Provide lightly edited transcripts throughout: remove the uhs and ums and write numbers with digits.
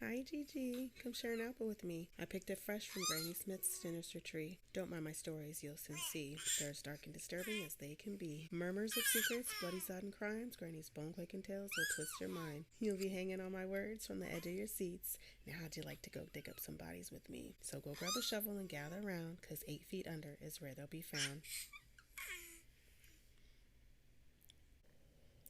Hi Gigi, come share an apple with me. I picked it fresh from Granny Smith's sinister tree. Don't mind my stories, you'll soon see. They're as dark and disturbing as they can be. Murmurs of secrets, bloody sodden crimes, Granny's bone-clicking tales will twist your mind. You'll be hanging on my words from the edge of your seats. Now how'd you like to go dig up some bodies with me? So go grab a shovel and gather around, 'cause 8 feet under is where they'll be found.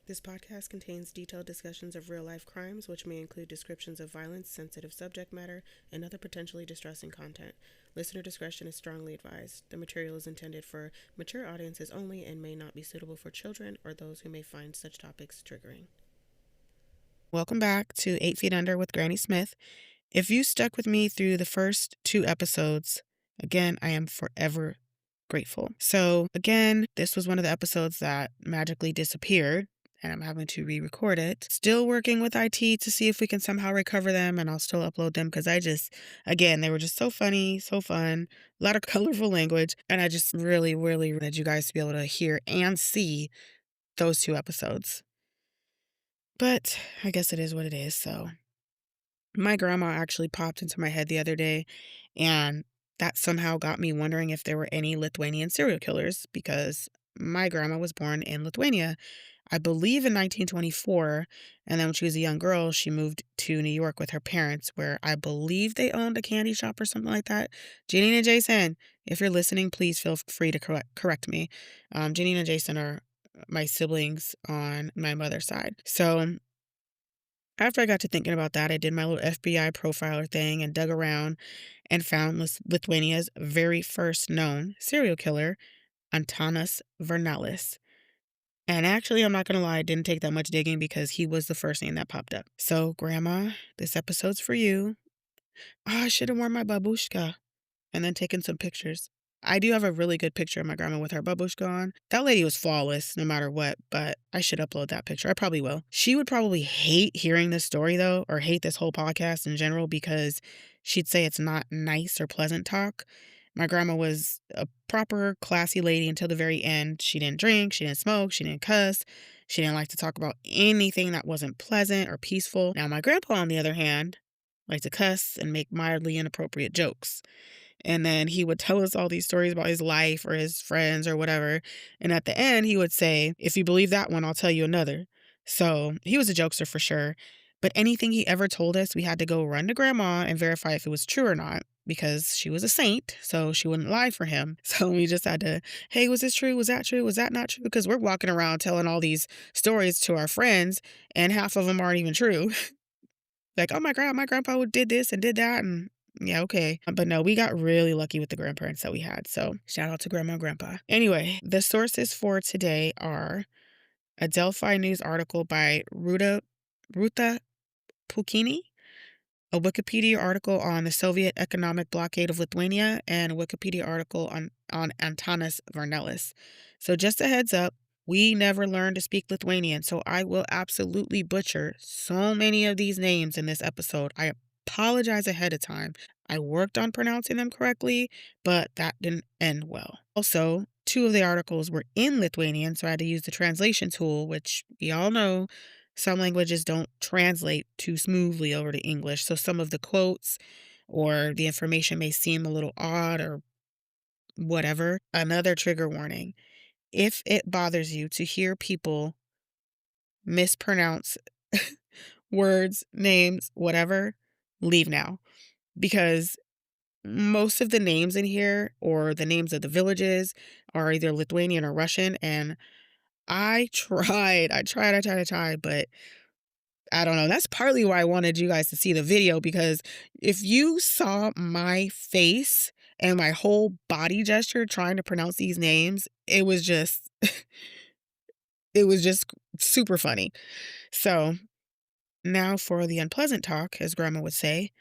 This podcast contains detailed discussions of real life crimes, which may include descriptions of violence, sensitive subject matter, and other potentially distressing content. Listener discretion is strongly advised. The material is intended for mature audiences only and may not be suitable for children or those who may find such topics triggering. Welcome back to 8 Feet Under with Granny Smith. If you stuck with me through the first 2 episodes, again, I am forever grateful. So, again, this was one of the episodes that magically disappeared, and I'm having to re-record it. Still working with IT to see if we can somehow recover them, and I'll still upload them because again, they were just so funny, so fun, a lot of colorful language, and I just really, really wanted you guys to be able to hear and see those 2 episodes. But I guess it is what it is, so. My grandma actually popped into my head the other day, and that somehow got me wondering if there were any Lithuanian serial killers because my grandma was born in Lithuania, I believe in 1924. And then when she was a young girl, she moved to New York with her parents, where I believe they owned a candy shop or something like that. Janine and Jason, if you're listening, please feel free to correct me. Janine and Jason are my siblings on my mother's side. So after I got to thinking about that, I did my little FBI profiler thing and dug around and found Lithuania's very first known serial killer, Antanas Varnelis. And actually, I'm not going to lie, it didn't take that much digging because he was the first name that popped up. So, Grandma, this episode's for you. Oh, I should have worn my babushka and then taken some pictures. I do have a really good picture of my grandma with her babushka on. That lady was flawless no matter what, but I should upload that picture. I probably will. She would probably hate hearing this story though, or hate this whole podcast in general because she'd say it's not nice or pleasant talk. My grandma was a proper classy lady until the very end. She didn't drink, she didn't smoke, she didn't cuss. She didn't like to talk about anything that wasn't pleasant or peaceful. Now, my grandpa, on the other hand, liked to cuss and make mildly inappropriate jokes. And then he would tell us all these stories about his life or his friends or whatever. And at the end, he would say, if you believe that one, I'll tell you another. So he was a jokester for sure. But anything he ever told us, we had to go run to grandma and verify if it was true or not because she was a saint. So she wouldn't lie for him. So we just had to, hey, was this true? Was that true? Was that not true? Because we're walking around telling all these stories to our friends and half of them aren't even true. Like, oh my grandpa did this and did that. And yeah, okay. But no, we got really lucky with the grandparents that we had. So shout out to grandma and grandpa. Anyway, the sources for today are a Delphi News article by Ruta Pukini, a Wikipedia article on the Soviet economic blockade of Lithuania, and a Wikipedia article on Antanas Varnelis. So just a heads up, we never learned to speak Lithuanian, so I will absolutely butcher so many of these names in this episode. I apologize ahead of time. I worked on pronouncing them correctly, but that didn't end well. Also, 2 of the articles were in Lithuanian, so I had to use the translation tool, which we all know some languages don't translate too smoothly over to English. So some of the quotes or the information may seem a little odd or whatever. Another trigger warning. If it bothers you to hear people mispronounce words, names, whatever, leave now. Because most of the names in here or the names of the villages are either Lithuanian or Russian. And I tried, but I don't know. That's partly why I wanted you guys to see the video, because if you saw my face and my whole body gesture trying to pronounce these names, it was just it was just super funny. So, now for the unpleasant talk, as grandma would say.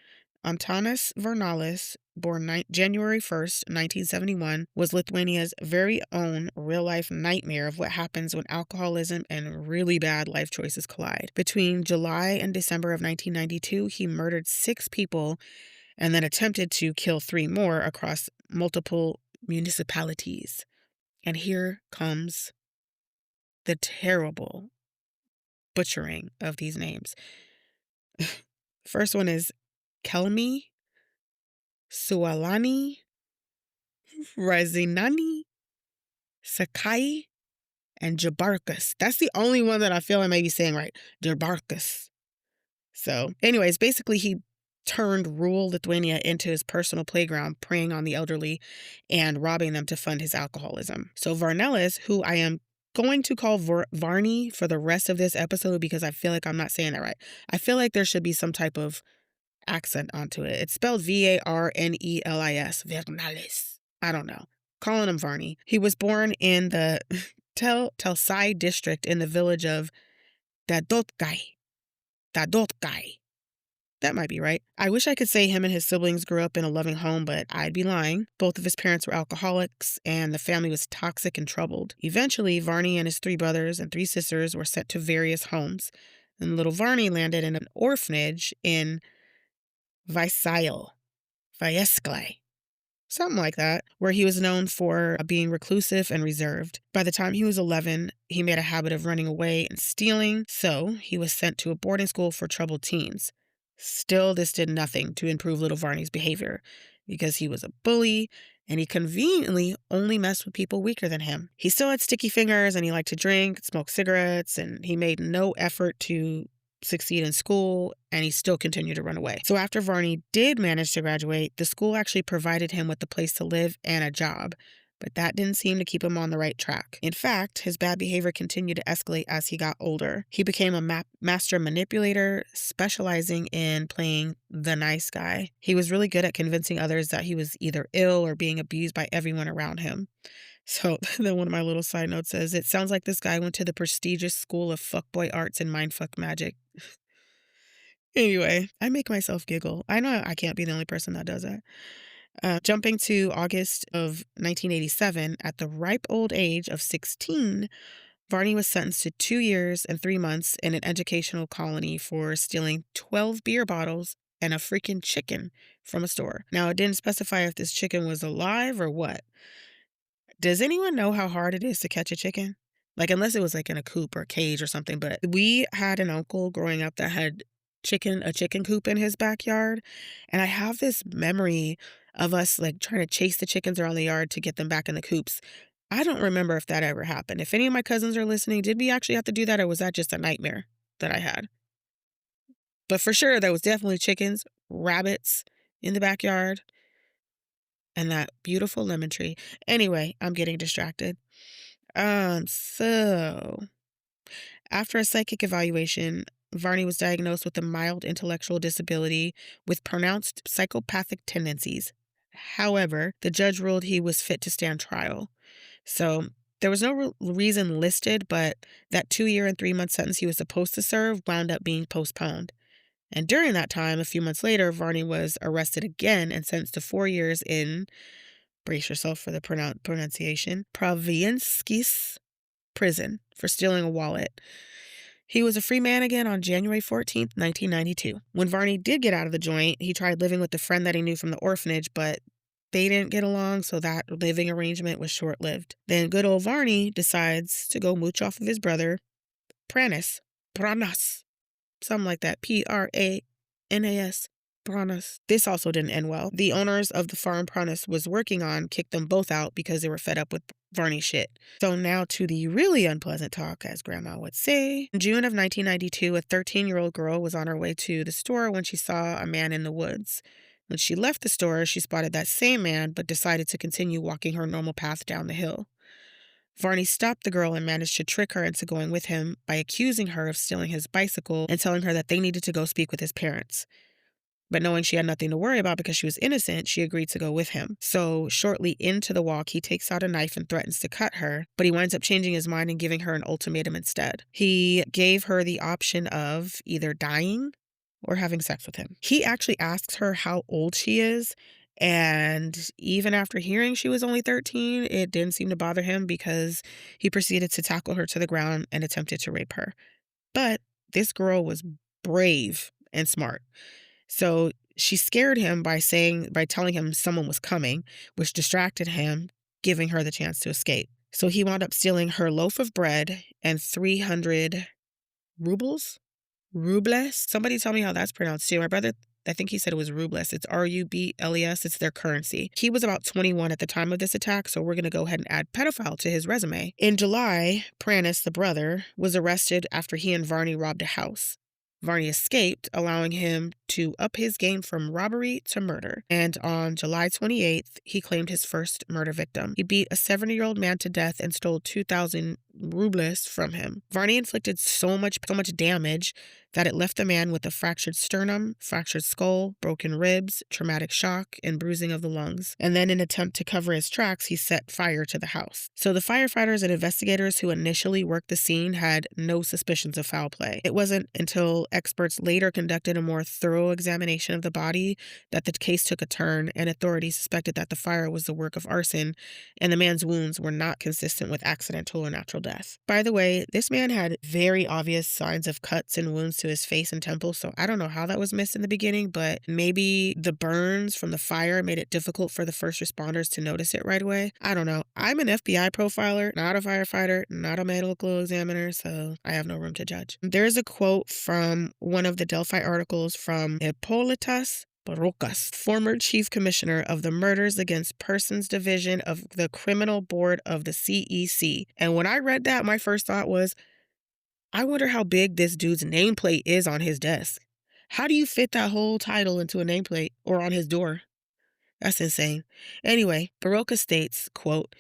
Antanas Varnalis, born January 1st, 1971, was Lithuania's very own real-life nightmare of what happens when alcoholism and really bad life choices collide. Between July and December of 1992, he murdered 6 people and then attempted to kill 3 more across multiple municipalities. And here comes the terrible butchering of these names. First one is Kelmi, Sualani, Razinani, Sakai, and Jabarkus. That's the only one that I feel I may be saying right. Jabarkus. So, anyways, basically he turned rural Lithuania into his personal playground, preying on the elderly and robbing them to fund his alcoholism. So Varnelis, who I am going to call Varney for the rest of this episode because I feel like I'm not saying that right. I feel like there should be some type of accent onto it. It's spelled Varnelis. Varnelis. I don't know. Calling him Varney. He was born in the Telsai district in the village of Dadotkai. Dadotkai. That might be right. I wish I could say him and his siblings grew up in a loving home, but I'd be lying. Both of his parents were alcoholics, and the family was toxic and troubled. Eventually, Varney and his 3 brothers and 3 sisters were sent to various homes, and little Varney landed in an orphanage in Vysail, Vyesklai, something like that, where he was known for being reclusive and reserved. By the time he was 11, he made a habit of running away and stealing, so he was sent to a boarding school for troubled teens. Still, this did nothing to improve little Varney's behavior because he was a bully and he conveniently only messed with people weaker than him. He still had sticky fingers and he liked to drink, smoke cigarettes, and he made no effort to succeed in school, and he still continued to run away. So after Varney did manage to graduate, the school actually provided him with a place to live and a job, but that didn't seem to keep him on the right track. In fact, his bad behavior continued to escalate as he got older. He became a master manipulator, specializing in playing the nice guy. He was really good at convincing others that he was either ill or being abused by everyone around him. So then one of my little side notes says, it sounds like this guy went to the prestigious school of fuckboy arts and mindfuck magic. Anyway, I make myself giggle. I know I can't be the only person that does that. Jumping to August of 1987, at the ripe old age of 16, Varney was sentenced to 2 years and 3 months in an educational colony for stealing 12 beer bottles and a freaking chicken from a store. Now, it didn't specify if this chicken was alive or what. Does anyone know how hard it is to catch a chicken? Like, unless it was like in a coop or a cage or something. But we had an uncle growing up that had a chicken coop in his backyard. And I have this memory of us like trying to chase the chickens around the yard to get them back in the coops. I don't remember if that ever happened. If any of my cousins are listening, did we actually have to do that, or was that just a nightmare that I had? But for sure, there was definitely chickens, rabbits in the backyard, and that beautiful lemon tree. Anyway, I'm getting distracted. So after a psychic evaluation, Varney was diagnosed with a mild intellectual disability with pronounced psychopathic tendencies. However, the judge ruled he was fit to stand trial. So there was no reason listed, but that 2-year and 3-month sentence he was supposed to serve wound up being postponed. And during that time, a few months later, Varney was arrested again and sentenced to 4 years in, brace yourself for the pronunciation, Pravienskis prison for stealing a wallet. He was a free man again on January 14th, 1992. When Varney did get out of the joint, he tried living with the friend that he knew from the orphanage, but they didn't get along, so that living arrangement was short-lived. Then good old Varney decides to go mooch off of his brother, Pranas, something like that, Pranas. Pranas. This also didn't end well. The owners of the farm Pranas was working on kicked them both out because they were fed up with Varney shit. So now to the really unpleasant talk, as Grandma would say. In June of 1992, a 13-year-old girl was on her way to the store when she saw a man in the woods. When she left the store, she spotted that same man, but decided to continue walking her normal path down the hill. Varney stopped the girl and managed to trick her into going with him by accusing her of stealing his bicycle and telling her that they needed to go speak with his parents. But knowing she had nothing to worry about because she was innocent, she agreed to go with him. So shortly into the walk, he takes out a knife and threatens to cut her, but he winds up changing his mind and giving her an ultimatum instead. He gave her the option of either dying or having sex with him. He actually asks her how old she is, and even after hearing she was only 13, it didn't seem to bother him because he proceeded to tackle her to the ground and attempted to rape her. But this girl was brave and smart. So she scared him by telling him someone was coming, which distracted him, giving her the chance to escape. So he wound up stealing her loaf of bread and 300 rubles. Somebody tell me how that's pronounced too. My brother I think he said it was rubles. It's rubles. It's their currency. He was about 21 at the time of this attack, so we're going to go ahead and add pedophile to his resume. In July, Pranis, the brother, was arrested after he and Varney robbed a house. Varney escaped, allowing him to up his game from robbery to murder. And on July 28th, he claimed his first murder victim. He beat a 70-year-old man to death and stole 2,000 rubles from him. Varney inflicted so much damage that it left the man with a fractured sternum, fractured skull, broken ribs, traumatic shock, and bruising of the lungs. And then in an attempt to cover his tracks, he set fire to the house. So the firefighters and investigators who initially worked the scene had no suspicions of foul play. It wasn't until experts later conducted a more thorough examination of the body that the case took a turn, and authorities suspected that the fire was the work of arson, and the man's wounds were not consistent with accidental or natural death. By the way, this man had very obvious signs of cuts and wounds to his face and temples, so I don't know how that was missed in the beginning, but maybe the burns from the fire made it difficult for the first responders to notice it right away. I don't know. I'm an FBI profiler, not a firefighter, not a medical examiner, so I have no room to judge. There's a quote from one of the Delphi articles from Hippolytas Barocas, former chief commissioner of the Murders Against Persons Division of the Criminal Board of the CEC. And when I read that, my first thought was, I wonder how big this dude's nameplate is on his desk. How do you fit that whole title into a nameplate or on his door? That's insane. Anyway, Barocas states, quote,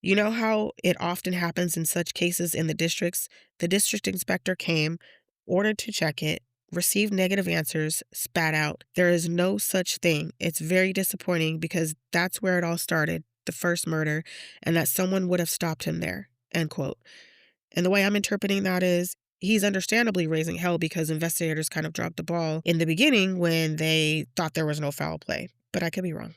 "You know how it often happens in such cases in the districts? The district inspector came, ordered to check it, received negative answers, spat out. There is no such thing. It's very disappointing because that's where it all started, the first murder, and that someone would have stopped him there." End quote. And the way I'm interpreting that is he's understandably raising hell because investigators kind of dropped the ball in the beginning when they thought there was no foul play. But I could be wrong.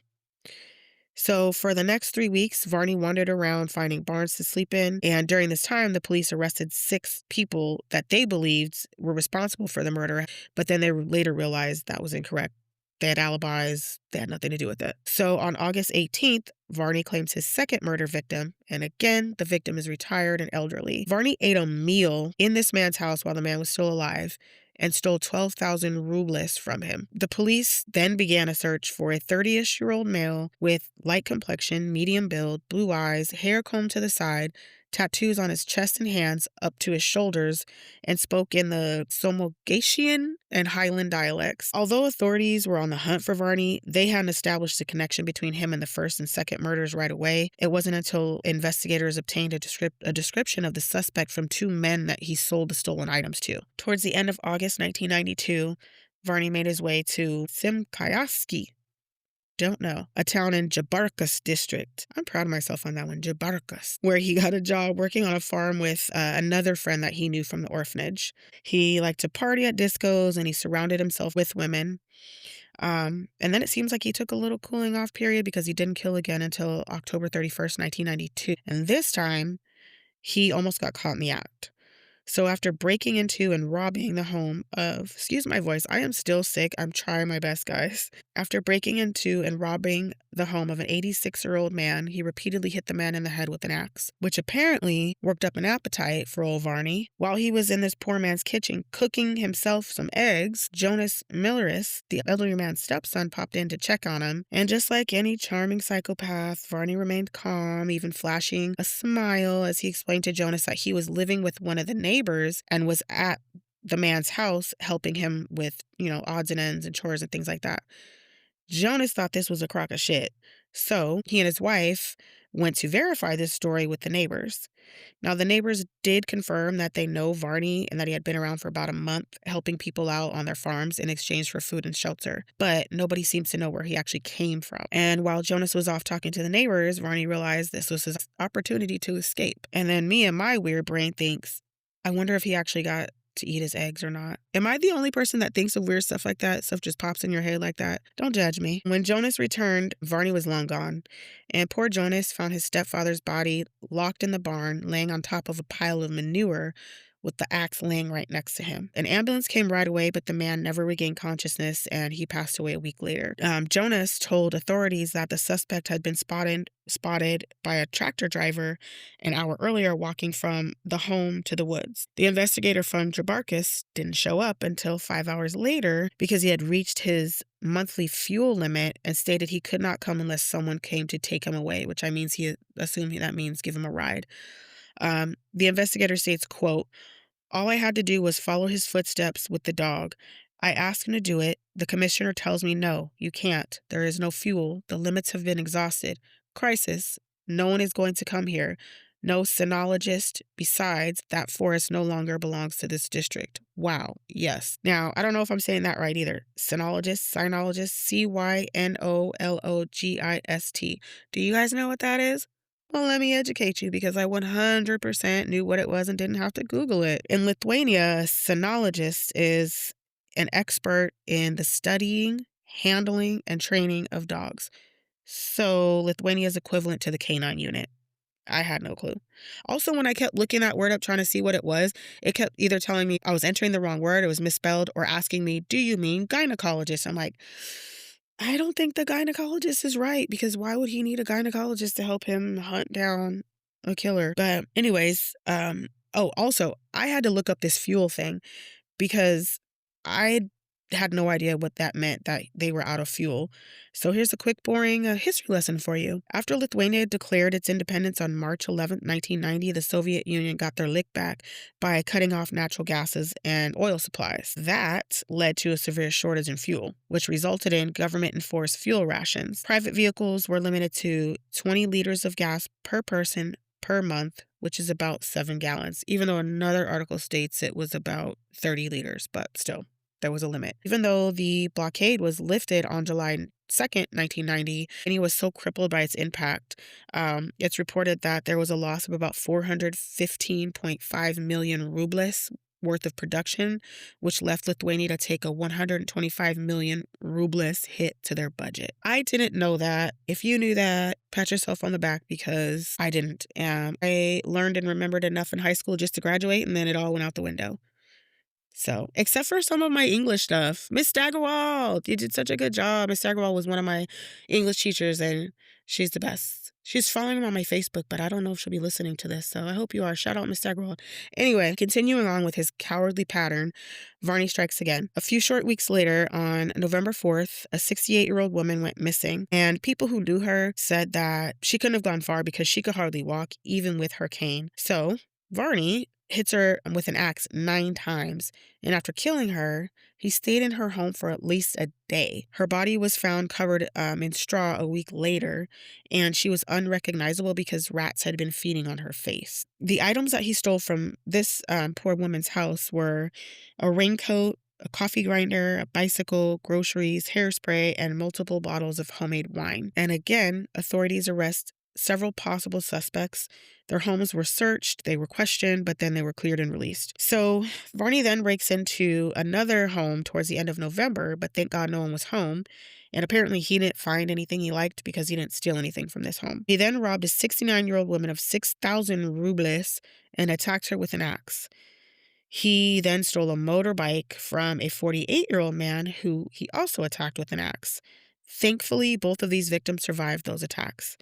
So for the next 3 weeks, Varney wandered around finding barns to sleep in. And during this time, the police arrested 6 people that they believed were responsible for the murder. But then they later realized that was incorrect. They had alibis. They had nothing to do with it. So on August 18th, Varney claims his second murder victim. And again, the victim is retired and elderly. Varney ate a meal in this man's house while the man was still alive and stole 12,000 rubles from him. The police then began a search for a 30-ish-year-old male with light complexion, medium build, blue eyes, hair combed to the side, tattoos on his chest and hands up to his shoulders, and spoke in the Somogatian and Highland dialects. Although authorities were on the hunt for Varney, they hadn't established a connection between him and the first and second murders right away. It wasn't until investigators obtained a description of the suspect from 2 men that he sold the stolen items to. Towards the end of August 1992, Varney made his way to Simkayaski. Don't know. A town in Jabarkas district. I'm proud of myself on that one, Jabarkas, where he got a job working on a farm with another friend that he knew from the orphanage. He liked to party at discos and he surrounded himself with women. And then it seems like he took a little cooling off period because he didn't kill again until October 31st, 1992. And this time, he almost got caught in the act. So after breaking into and robbing the home of, excuse my voice, I am still sick. I'm trying my best, guys. After breaking into and robbing the home of an 86-year-old man, he repeatedly hit the man in the head with an axe, which apparently worked up an appetite for old Varney. While he was in this poor man's kitchen cooking himself some eggs, Jonas Milleris, the elderly man's stepson, popped in to check on him. And just like any charming psychopath, Varney remained calm, even flashing a smile as he explained to Jonas that he was living with one of the neighbors and was at the man's house helping him with, odds and ends and chores and things like that. Jonas thought this was a crock of shit. So he and his wife went to verify this story with the neighbors. Now, the neighbors did confirm that they know Varney and that he had been around for about a month helping people out on their farms in exchange for food and shelter. But nobody seems to know where he actually came from. And while Jonas was off talking to the neighbors, Varney realized this was his opportunity to escape. And then me and my weird brain thinks, I wonder if he actually got to eat his eggs or not. Am I the only person that thinks of weird stuff like that? Stuff just pops in your head like that? Don't judge me. When Jonas returned, Varney was long gone. And poor Jonas found his stepfather's body locked in the barn, laying on top of a pile of manure with the axe laying right next to him. An ambulance came right away, but the man never regained consciousness and he passed away a week later. Jonas told authorities that the suspect had been spotted by a tractor driver an hour earlier walking from the home to the woods. The investigator from Drabarkis didn't show up until 5 hours later because he had reached his monthly fuel limit and stated he could not come unless someone came to take him away, which I means he assumed that means give him a ride. The investigator states, quote, "All I had to do was follow his footsteps with the dog. I asked him to do it. The commissioner tells me, no, you can't. There is no fuel. The limits have been exhausted. Crisis. No one is going to come here. No cynologist. Besides, that forest no longer belongs to this district." Wow. Yes. Now, I don't know if I'm saying that right either. Cynologist, Cynologist. Do you guys know what that is? Well, let me educate you because I 100% knew what it was and didn't have to Google it. In Lithuania, a cynologist is an expert in the studying, handling, and training of dogs. So Lithuania is equivalent to the canine unit. I had no clue. Also, when I kept looking that word up trying to see what it was, it kept either telling me I was entering the wrong word, it was misspelled, or asking me, do you mean gynecologist? I'm like, I don't think the gynecologist is right because why would he need a gynecologist to help him hunt down a killer? But anyways, also, I had to look up this fuel thing because I had no idea what that meant, that they were out of fuel. So here's a quick, boring history lesson for you. After Lithuania declared its independence on March 11th, 1990, the Soviet Union got their lick back by cutting off natural gases and oil supplies. That led to a severe shortage in fuel, which resulted in government-enforced fuel rations. Private vehicles were limited to 20 liters of gas per person per month, which is about 7 gallons, even though another article states it was about 30 liters, but still, there was a limit. Even though the blockade was lifted on July 2nd, 1990, and he was so crippled by its impact, it's reported that there was a loss of about 415.5 million rubles worth of production, which left Lithuania to take a 125 million rubles hit to their budget. I didn't know that. If you knew that, pat yourself on the back because I didn't. I learned and remembered enough in high school just to graduate, and then it all went out the window. So, except for some of my English stuff. Miss Staggerwald, you did such a good job. Miss Staggerwald was one of my English teachers, and she's the best. She's following me on my Facebook, but I don't know if she'll be listening to this, so I hope you are. Shout out Miss Staggerwald. Anyway, continuing on with his cowardly pattern, Varney strikes again. A few short weeks later, on November 4th, a 68-year-old woman went missing, and people who knew her said that she couldn't have gone far because she could hardly walk, even with her cane. So, Varney hits her with an axe 9 times, and after killing her, he stayed in her home for at least a day. Her body was found covered in straw a week later, and she was unrecognizable because rats had been feeding on her face. The items that he stole from this poor woman's house were a raincoat, a coffee grinder, a bicycle, groceries, hairspray, and multiple bottles of homemade wine. And again, authorities arrest several possible suspects. Their homes were searched, they were questioned, but then they were cleared and released. So Varney then breaks into another home towards the end of November, but thank God no one was home. And apparently he didn't find anything he liked because he didn't steal anything from this home. He then robbed a 69-year-old woman of 6,000 rubles and attacked her with an axe. He then stole a motorbike from a 48-year-old man who he also attacked with an axe. Thankfully, both of these victims survived those attacks.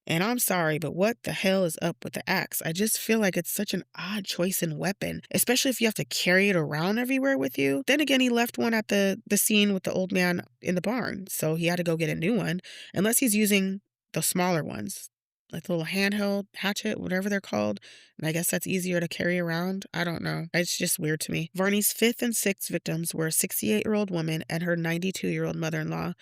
And I'm sorry, but what the hell is up with the axe? I just feel like it's such an odd choice in weapon, especially if you have to carry it around everywhere with you. Then again, he left one at the scene with the old man in the barn, so he had to go get a new one, unless he's using the smaller ones, like the little handheld hatchet, whatever they're called. And I guess that's easier to carry around. I don't know. It's just weird to me. Varney's 5th and 6th victims were a 68-year-old woman and her 92-year-old mother-in-law.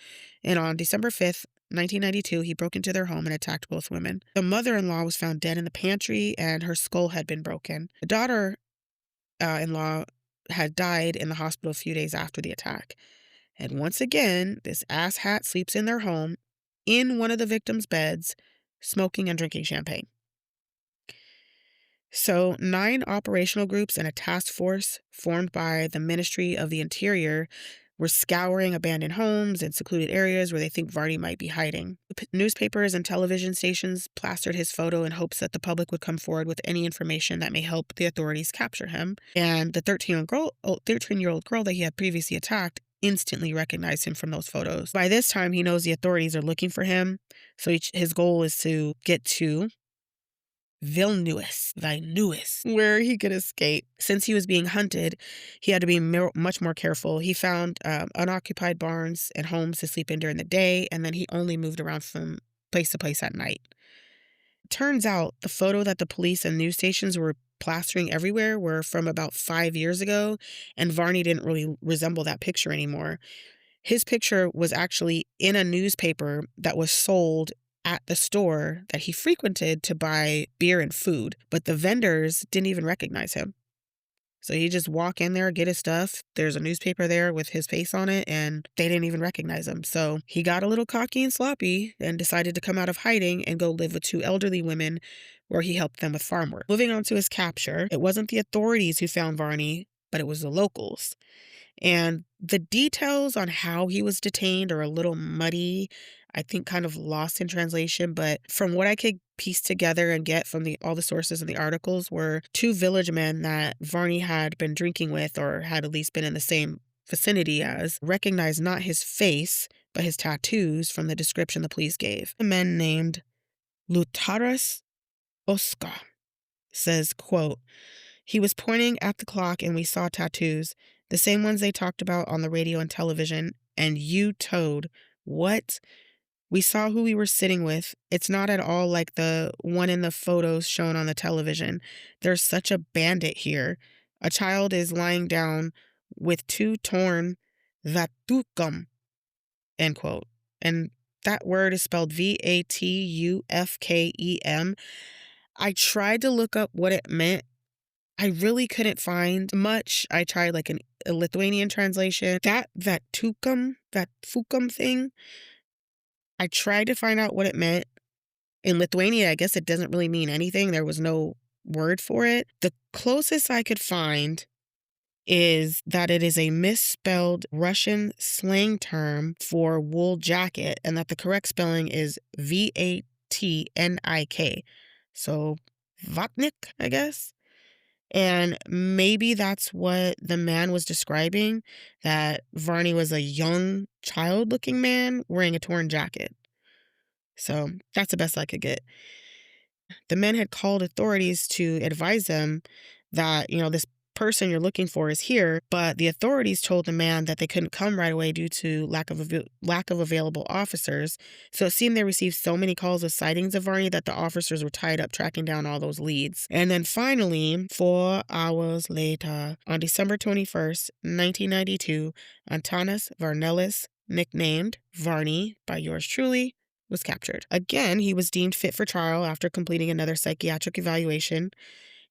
And on December 5th, 1992, he broke into their home and attacked both women. The mother-in-law was found dead in the pantry and her skull had been broken. The daughter-in-law had died in the hospital a few days after the attack. And once again, this asshat sleeps in their home, in one of the victims' beds, smoking and drinking champagne. So 9 operational groups and a task force formed by the Ministry of the Interior were scouring abandoned homes and secluded areas where they think Varney might be hiding. Newspapers and television stations plastered his photo in hopes that the public would come forward with any information that may help the authorities capture him. And the 13-year-old girl that he had previously attacked instantly recognized him from those photos. By this time, he knows the authorities are looking for him, so his goal is to get to Vilnius, where he could escape. Since he was being hunted, he had to be much more careful. He found unoccupied barns and homes to sleep in during the day, and then he only moved around from place to place at night. Turns out the photo that the police and news stations were plastering everywhere were from about 5 years ago, and Varney didn't really resemble that picture anymore. His picture was actually in a newspaper that was sold at the store that he frequented to buy beer and food, but the vendors didn't even recognize him. So he just walk in there, get his stuff. There's a newspaper there with his face on it, and they didn't even recognize him. So he got a little cocky and sloppy and decided to come out of hiding and go live with 2 elderly women where he helped them with farm work. Moving on to his capture, it wasn't the authorities who found Varney, but it was the locals. And the details on how he was detained are a little muddy, I think kind of lost in translation, but from what I could piece together and get from all the sources in the articles were 2 village men that Varney had been drinking with or had at least been in the same vicinity as, recognized not his face, but his tattoos from the description the police gave. A man named Lutaras Oska says, quote, "He was pointing at the clock and we saw tattoos, the same ones they talked about on the radio and television, and you told, what? We saw who we were sitting with. It's not at all like the one in the photos shown on the television. There's such a bandit here. A child is lying down with 2 torn vatukam," end quote. And that word is spelled Vatufkem. I tried to look up what it meant. I really couldn't find much. I tried like a Lithuanian translation. That fukam thing, I tried to find out what it meant. In Lithuania, I guess it doesn't really mean anything. There was no word for it. The closest I could find is that it is a misspelled Russian slang term for wool jacket, and that the correct spelling is Vatnik. So Vatnik, I guess. And maybe that's what the man was describing, that Varney was a young, child-looking man wearing a torn jacket. So that's the best I could get. The men had called authorities to advise them that, this person you're looking for is here, but the authorities told the man that they couldn't come right away due to lack of available officers. So it seemed they received so many calls of sightings of Varney that the officers were tied up tracking down all those leads. And then finally, 4 hours later, on December 21st, 1992, Antanas Varnelis, nicknamed Varney by yours truly, was captured. Again, he was deemed fit for trial after completing another psychiatric evaluation.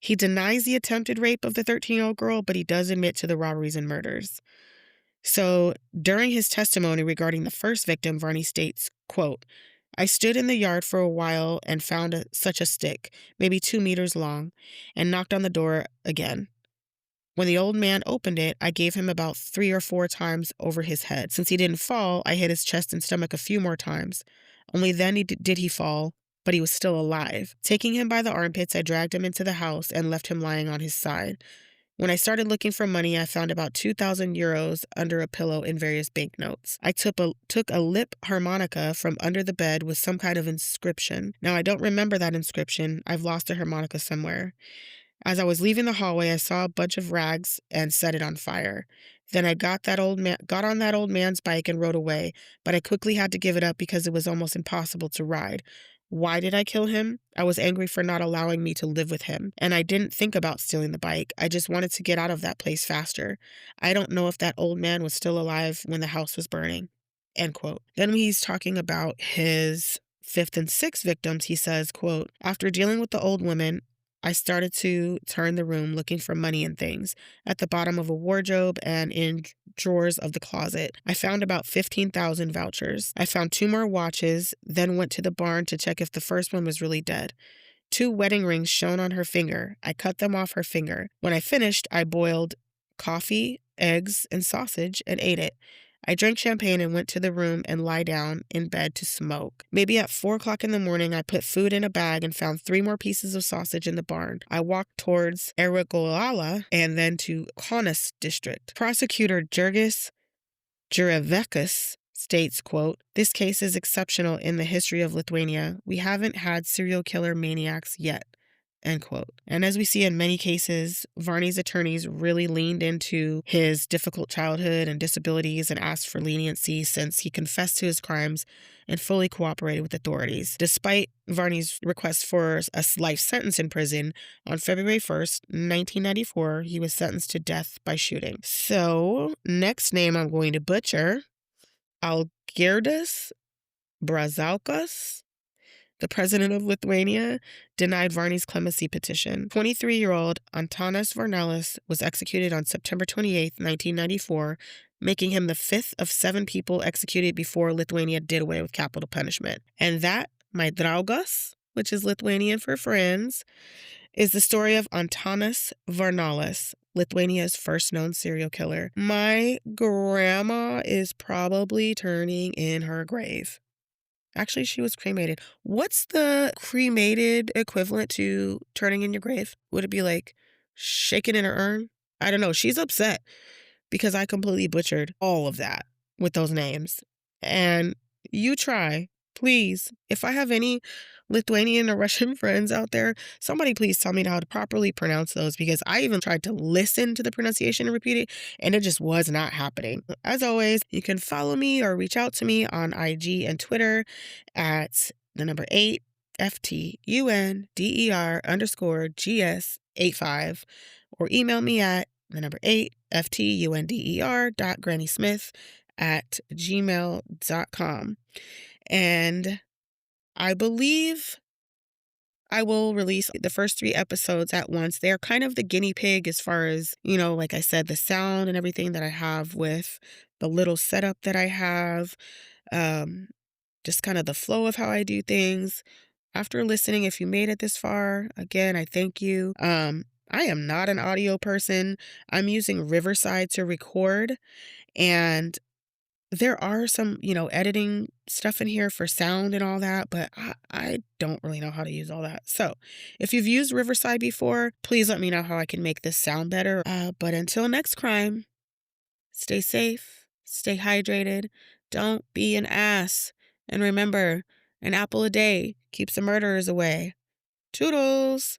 He denies the attempted rape of the 13-year-old girl, but he does admit to the robberies and murders. So during his testimony regarding the first victim, Varney states, quote, "I stood in the yard for a while and found such a stick, maybe 2 meters long, and knocked on the door again. When the old man opened it, I gave him about 3 or 4 times over his head. Since he didn't fall, I hit his chest and stomach a few more times. Only then did he fall, but he was still alive. Taking him by the armpits, I dragged him into the house and left him lying on his side. When I started looking for money, I found about 2,000 euros under a pillow in various banknotes. I took a lip harmonica from under the bed with some kind of inscription. Now, I don't remember that inscription. I've lost a harmonica somewhere. As I was leaving the hallway, I saw a bunch of rags and set it on fire. Then I got on that old man's bike and rode away, but I quickly had to give it up because it was almost impossible to ride. Why did I kill him? I was angry for not allowing me to live with him, and I didn't think about stealing the bike. I just wanted to get out of that place faster. I don't know if that old man was still alive when the house was burning." End quote. Then when he's talking about his 5th and 6th victims, he says, quote, "After dealing with the old women, I started to turn the room looking for money and things. At the bottom of a wardrobe and in drawers of the closet, I found about 15,000 vouchers. I found 2 more watches, then went to the barn to check if the first one was really dead. 2 wedding rings shone on her finger. I cut them off her finger. When I finished, I boiled coffee eggs, and sausage and ate it. I drank champagne and went to the room and lie down in bed to smoke. Maybe at 4 o'clock in the morning, I put food in a bag and found 3 more pieces of sausage in the barn. I walked towards Erigolala and then to Kaunas district. Prosecutor Jurgis Jurevekas states, quote, "This case is exceptional in the history of Lithuania. We haven't had serial killer maniacs yet." End quote. And as we see in many cases, Varney's attorneys really leaned into his difficult childhood and disabilities and asked for leniency since he confessed to his crimes and fully cooperated with authorities. Despite Varney's request for a life sentence in prison, on February 1st, 1994, he was sentenced to death by shooting. So, next name I'm going to butcher, Algirdas Brazaukas. The president of Lithuania denied Varney's clemency petition. 23-year-old Antanas Varnelis was executed on September 28, 1994, making him the 5th of 7 people executed before Lithuania did away with capital punishment. And that, my draugas, which is Lithuanian for friends, is the story of Antanas Varnelis, Lithuania's first known serial killer. My grandma is probably turning in her grave. Actually, she was cremated. What's the cremated equivalent to turning in your grave? Would it be like shaking in her urn? I don't know. She's upset because I completely butchered all of that with those names. And you try, please. If I have any Lithuanian or Russian friends out there, somebody please tell me how to properly pronounce those, because I even tried to listen to the pronunciation and repeat it, and it just was not happening. As always, you can follow me or reach out to me on IG and Twitter at the number 8 FTUNDER_GS85, or email me at the number 8 FTUNDER.GrannySmith@gmail.com. And I believe I will release the first 3 episodes at once. They're kind of the guinea pig as far as, like I said, the sound and everything that I have with the little setup that I have, just kind of the flow of how I do things. After listening, if you made it this far, again, I thank you. I am not an audio person. I'm using Riverside to record, and there are some, editing stuff in here for sound and all that, but I don't really know how to use all that. So if you've used Riverside before, please let me know how I can make this sound better. But until next crime, stay safe, stay hydrated, don't be an ass. And remember, an apple a day keeps the murderers away. Toodles!